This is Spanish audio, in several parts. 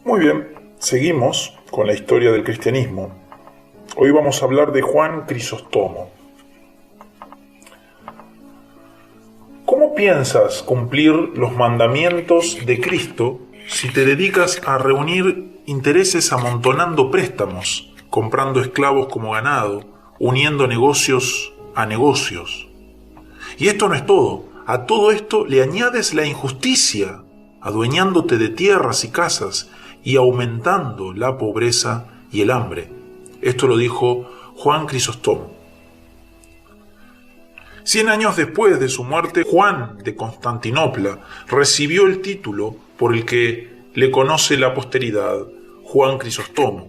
Muy bien, seguimos con la historia del cristianismo. Hoy vamos a hablar de Juan Crisóstomo. ¿Cómo piensas cumplir los mandamientos de Cristo si te dedicas a reunir intereses amontonando préstamos, comprando esclavos como ganado, uniendo negocios a negocios? Y esto no es todo. A todo esto le añades la injusticia, adueñándote de tierras y casas y aumentando la pobreza y el hambre. Esto lo dijo Juan Crisóstomo. 100 años después de su muerte, Juan de Constantinopla recibió el título por el que le conoce la posteridad, Juan Crisóstomo,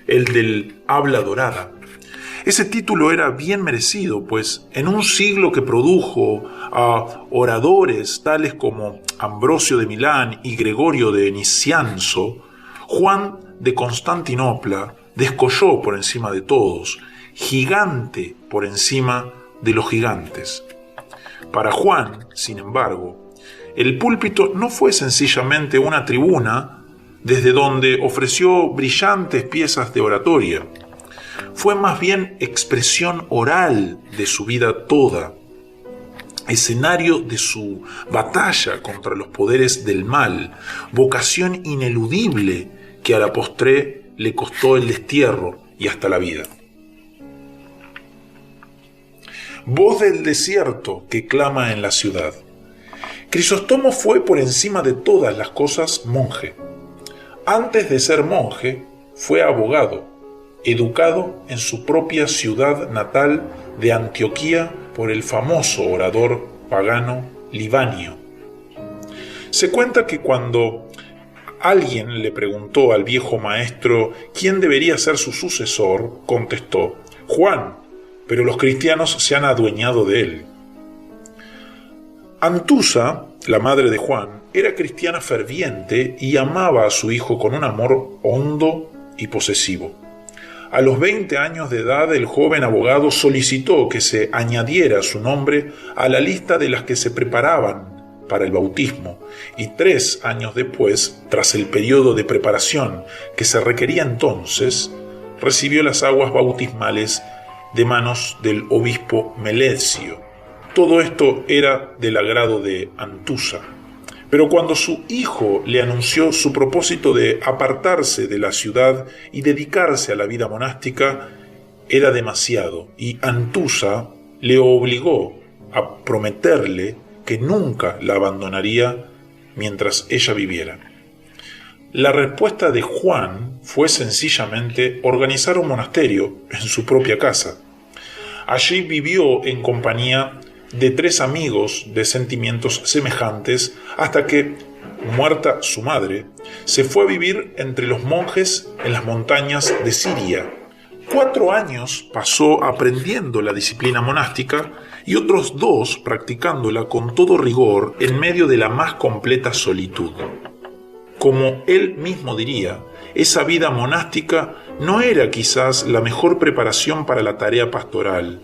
el del habla dorada. Ese título era bien merecido, pues en un siglo que produjo a oradores tales como Ambrosio de Milán y Gregorio de Nicianzo, Juan de Constantinopla descolló por encima de todos, gigante por encima de los gigantes. Para Juan, sin embargo, el púlpito no fue sencillamente una tribuna desde donde ofreció brillantes piezas de oratoria. Fue más bien expresión oral de su vida toda, escenario de su batalla contra los poderes del mal, vocación ineludible que a la postre le costó el destierro y hasta la vida. Voz del desierto que clama en la ciudad. Crisóstomo fue por encima de todas las cosas monje. Antes de ser monje, fue abogado, educado en su propia ciudad natal de Antioquía por el famoso orador pagano Libanio. Se cuenta que cuando alguien le preguntó al viejo maestro quién debería ser su sucesor, contestó: Juan, pero los cristianos se han adueñado de él. Antusa, la madre de Juan, era cristiana ferviente y amaba a su hijo con un amor hondo y posesivo. A los 20 años de edad, el joven abogado solicitó que se añadiera su nombre a la lista de las que se preparaban para el bautismo, y 3 años después, tras el periodo de preparación que se requería entonces, recibió las aguas bautismales de manos del obispo Melesio. Todo esto era del agrado de Antusa. Pero cuando su hijo le anunció su propósito de apartarse de la ciudad y dedicarse a la vida monástica, era demasiado, y Antusa le obligó a prometerle que nunca la abandonaría mientras ella viviera. La respuesta de Juan fue sencillamente organizar un monasterio en su propia casa. Allí vivió en compañía de 3 amigos de sentimientos semejantes hasta que, muerta su madre, se fue a vivir entre los monjes en las montañas de Siria. 4 años pasó aprendiendo la disciplina monástica y otros 2 practicándola con todo rigor en medio de la más completa solitud. Como él mismo diría, esa vida monástica no era quizás la mejor preparación para la tarea pastoral.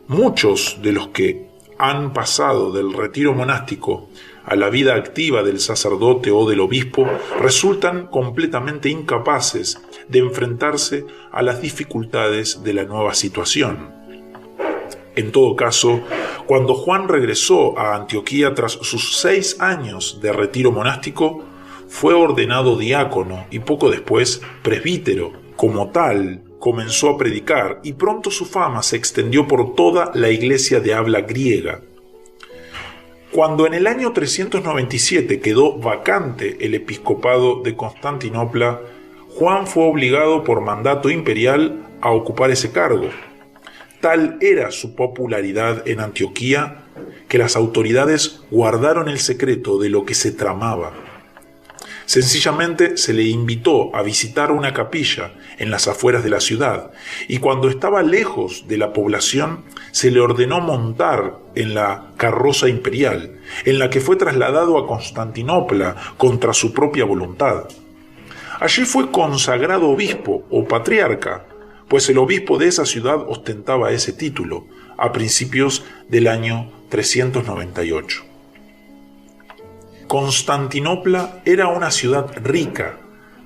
Muchos de los que han pasado del retiro monástico a la vida activa del sacerdote o del obispo resultan completamente incapaces de enfrentarse a las dificultades de la nueva situación. En todo caso, cuando Juan regresó a Antioquía tras sus 6 años de retiro monástico, fue ordenado diácono y poco después presbítero. Como tal, comenzó a predicar y pronto su fama se extendió por toda la iglesia de habla griega. Cuando en el año 397 quedó vacante el episcopado de Constantinopla, Juan fue obligado por mandato imperial a ocupar ese cargo. Tal era su popularidad en Antioquía que las autoridades guardaron el secreto de lo que se tramaba. Sencillamente se le invitó a visitar una capilla en las afueras de la ciudad, y cuando estaba lejos de la población se le ordenó montar en la carroza imperial, en la que fue trasladado a Constantinopla contra su propia voluntad. Allí fue consagrado obispo o patriarca, pues el obispo de esa ciudad ostentaba ese título a principios del año 398. Constantinopla era una ciudad rica,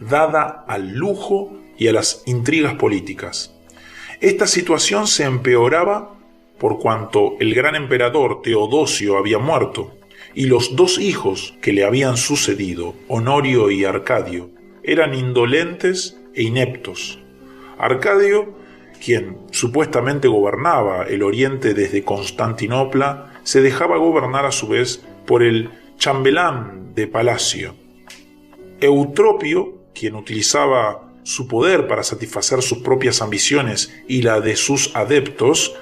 dada al lujo y a las intrigas políticas. Esta situación se empeoraba por cuanto el gran emperador Teodosio había muerto, y los dos hijos que le habían sucedido, Honorio y Arcadio, eran indolentes e ineptos. Arcadio, quien supuestamente gobernaba el oriente desde Constantinopla, se dejaba gobernar a su vez por el chambelán de palacio. Eutropio, quien utilizaba su poder para satisfacer sus propias ambiciones y la de sus adeptos,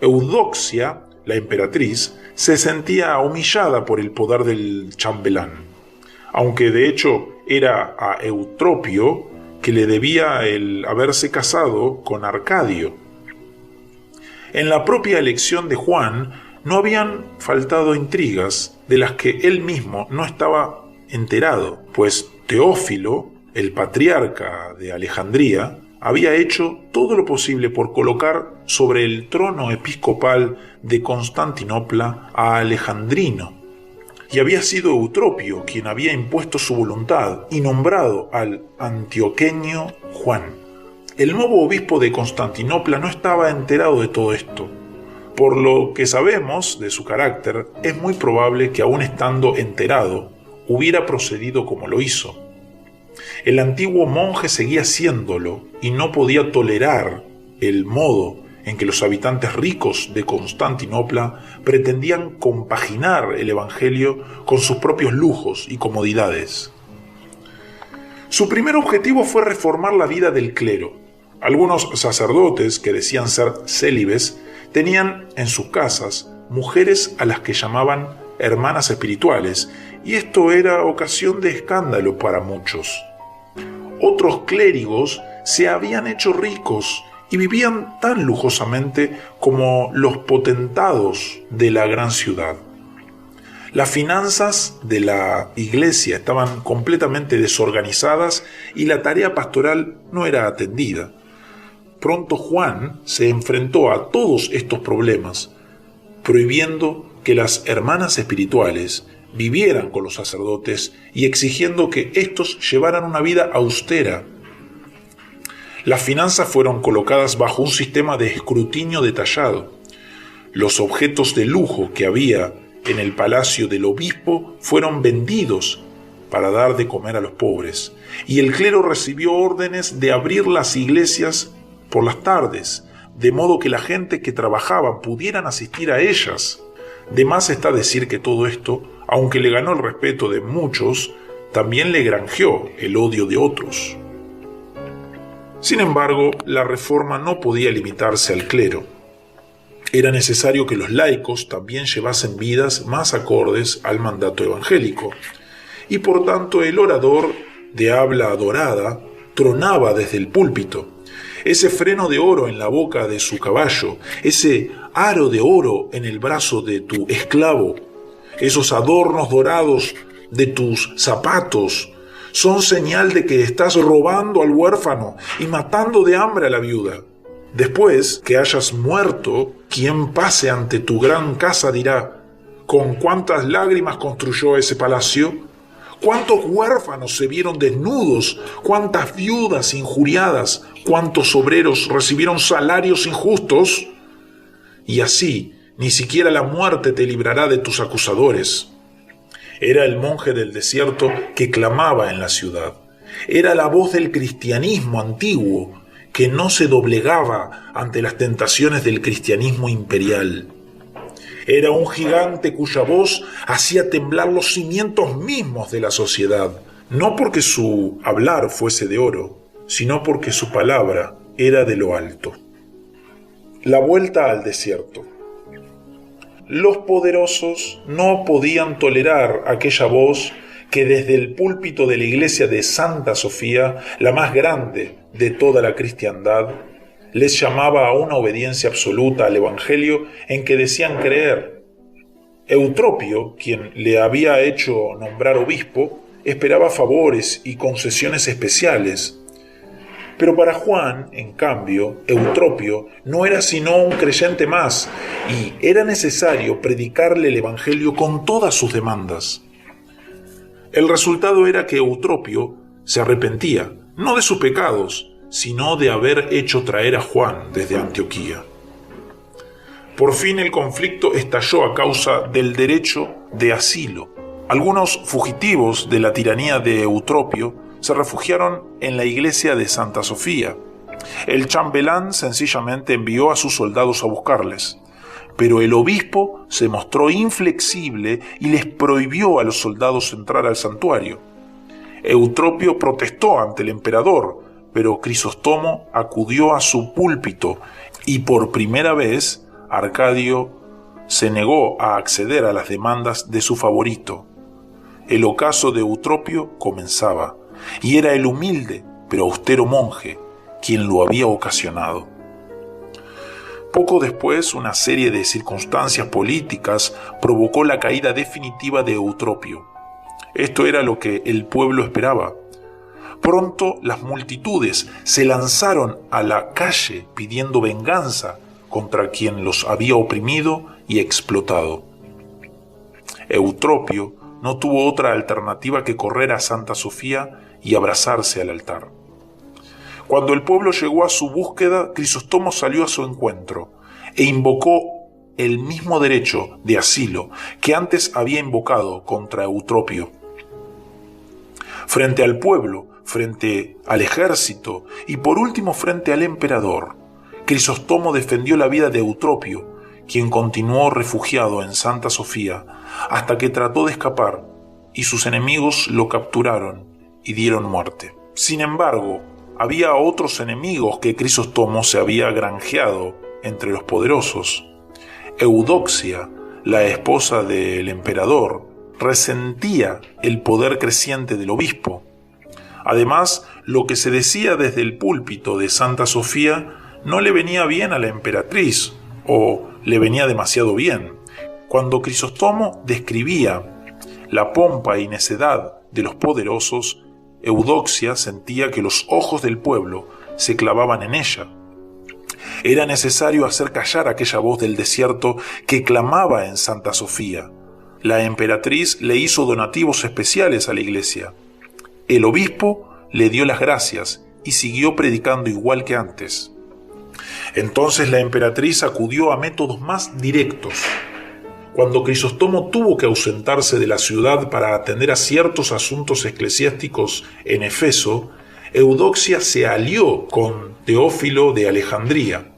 Eudoxia, la emperatriz, se sentía humillada por el poder del chambelán, aunque de hecho era a Eutropio que le debía el haberse casado con Arcadio. En la propia elección de Juan no habían faltado intrigas de las que él mismo no estaba enterado, pues Teófilo, el patriarca de Alejandría, había hecho todo lo posible por colocar sobre el trono episcopal de Constantinopla a Alejandrino, y había sido Eutropio quien había impuesto su voluntad y nombrado al antioqueño Juan. El nuevo obispo de Constantinopla no estaba enterado de todo esto. Por lo que sabemos de su carácter, es muy probable que aún estando enterado, hubiera procedido como lo hizo. El antiguo monje seguía haciéndolo y no podía tolerar el modo en que los habitantes ricos de Constantinopla pretendían compaginar el evangelio con sus propios lujos y comodidades. Su primer objetivo fue reformar la vida del clero. Algunos sacerdotes que decían ser célibes tenían en sus casas mujeres a las que llamaban hermanas espirituales, y esto era ocasión de escándalo para muchos. Otros clérigos se habían hecho ricos y vivían tan lujosamente como los potentados de la gran ciudad. Las finanzas de la iglesia estaban completamente desorganizadas y la tarea pastoral no era atendida. Pronto Juan se enfrentó a todos estos problemas, prohibiendo que las hermanas espirituales vivieran con los sacerdotes y exigiendo que éstos llevaran una vida austera. Las finanzas fueron colocadas bajo un sistema de escrutinio detallado. Los objetos de lujo que había en el palacio del obispo fueron vendidos para dar de comer a los pobres, y el clero recibió órdenes de abrir las iglesias por las tardes, de modo que la gente que trabajaba pudieran asistir a ellas. De más está decir que todo esto, aunque le ganó el respeto de muchos, también le granjeó el odio de otros. Sin embargo, la reforma no podía limitarse al clero. Era necesario que los laicos también llevasen vidas más acordes al mandato evangélico, y por tanto el orador de habla adorada tronaba desde el púlpito. Ese freno de oro en la boca de su caballo, ese aro de oro en el brazo de tu esclavo, esos adornos dorados de tus zapatos, son señal de que estás robando al huérfano y matando de hambre a la viuda. Después que hayas muerto, quien pase ante tu gran casa dirá: ¿con cuántas lágrimas construyó ese palacio? ¿Cuántos huérfanos se vieron desnudos? ¿Cuántas viudas injuriadas? ¿Cuántos obreros recibieron salarios injustos? Y así, ni siquiera la muerte te librará de tus acusadores. Era el monje del desierto que clamaba en la ciudad. Era la voz del cristianismo antiguo, que no se doblegaba ante las tentaciones del cristianismo imperial. Era un gigante cuya voz hacía temblar los cimientos mismos de la sociedad, no porque su hablar fuese de oro, sino porque su palabra era de lo alto. La vuelta al desierto. Los poderosos no podían tolerar aquella voz que desde el púlpito de la iglesia de Santa Sofía, la más grande de toda la cristiandad, les llamaba a una obediencia absoluta al evangelio en que decían creer. Eutropio, quien le había hecho nombrar obispo, esperaba favores y concesiones especiales. Pero para Juan, en cambio, Eutropio no era sino un creyente más, y era necesario predicarle el evangelio con todas sus demandas. El resultado era que Eutropio se arrepentía, no de sus pecados, sino de haber hecho traer a Juan desde Antioquía. Por fin el conflicto estalló a causa del derecho de asilo. Algunos fugitivos de la tiranía de Eutropio se refugiaron en la iglesia de Santa Sofía. El chambelán sencillamente envió a sus soldados a buscarles, pero el obispo se mostró inflexible y les prohibió a los soldados entrar al santuario. Eutropio protestó ante el emperador, pero Crisóstomo acudió a su púlpito y por primera vez Arcadio se negó a acceder a las demandas de su favorito. El ocaso de Eutropio comenzaba, y era el humilde pero austero monje quien lo había ocasionado. Poco después, una serie de circunstancias políticas provocó la caída definitiva de Eutropio. Esto era lo que el pueblo esperaba. Pronto las multitudes se lanzaron a la calle pidiendo venganza contra quien los había oprimido y explotado. Eutropio no tuvo otra alternativa que correr a Santa Sofía y abrazarse al altar. Cuando el pueblo llegó a su búsqueda, Crisóstomo salió a su encuentro e invocó el mismo derecho de asilo que antes había invocado contra Eutropio. Frente al pueblo, frente al ejército y por último frente al emperador, Crisóstomo defendió la vida de Eutropio, quien continuó refugiado en Santa Sofía hasta que trató de escapar y sus enemigos lo capturaron y dieron muerte. Sin embargo, había otros enemigos que Crisóstomo se había granjeado entre los poderosos. Eudoxia, la esposa del emperador, resentía el poder creciente del obispo. Además, lo que se decía desde el púlpito de Santa Sofía no le venía bien a la emperatriz, o le venía demasiado bien. Cuando Crisóstomo describía la pompa y necedad de los poderosos, Eudoxia sentía que los ojos del pueblo se clavaban en ella. Era necesario hacer callar aquella voz del desierto que clamaba en Santa Sofía. La emperatriz le hizo donativos especiales a la iglesia. El obispo le dio las gracias y siguió predicando igual que antes. Entonces la emperatriz acudió a métodos más directos. Cuando Crisóstomo tuvo que ausentarse de la ciudad para atender a ciertos asuntos eclesiásticos en Efeso, Eudoxia se alió con Teófilo de Alejandría.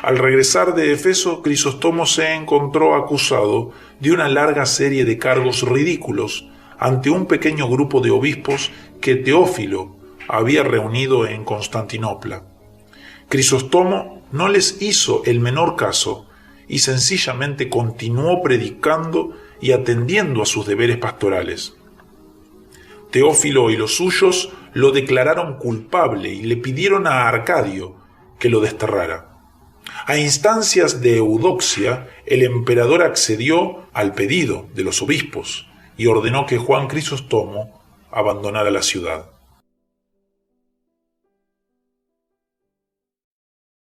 Al regresar de Efeso, Crisóstomo se encontró acusado de una larga serie de cargos ridículos ante un pequeño grupo de obispos que Teófilo había reunido en Constantinopla. Crisóstomo no les hizo el menor caso y sencillamente continuó predicando y atendiendo a sus deberes pastorales. Teófilo y los suyos lo declararon culpable y le pidieron a Arcadio que lo desterrara. A instancias de Eudoxia, el emperador accedió al pedido de los obispos y ordenó que Juan Crisóstomo abandonara la ciudad.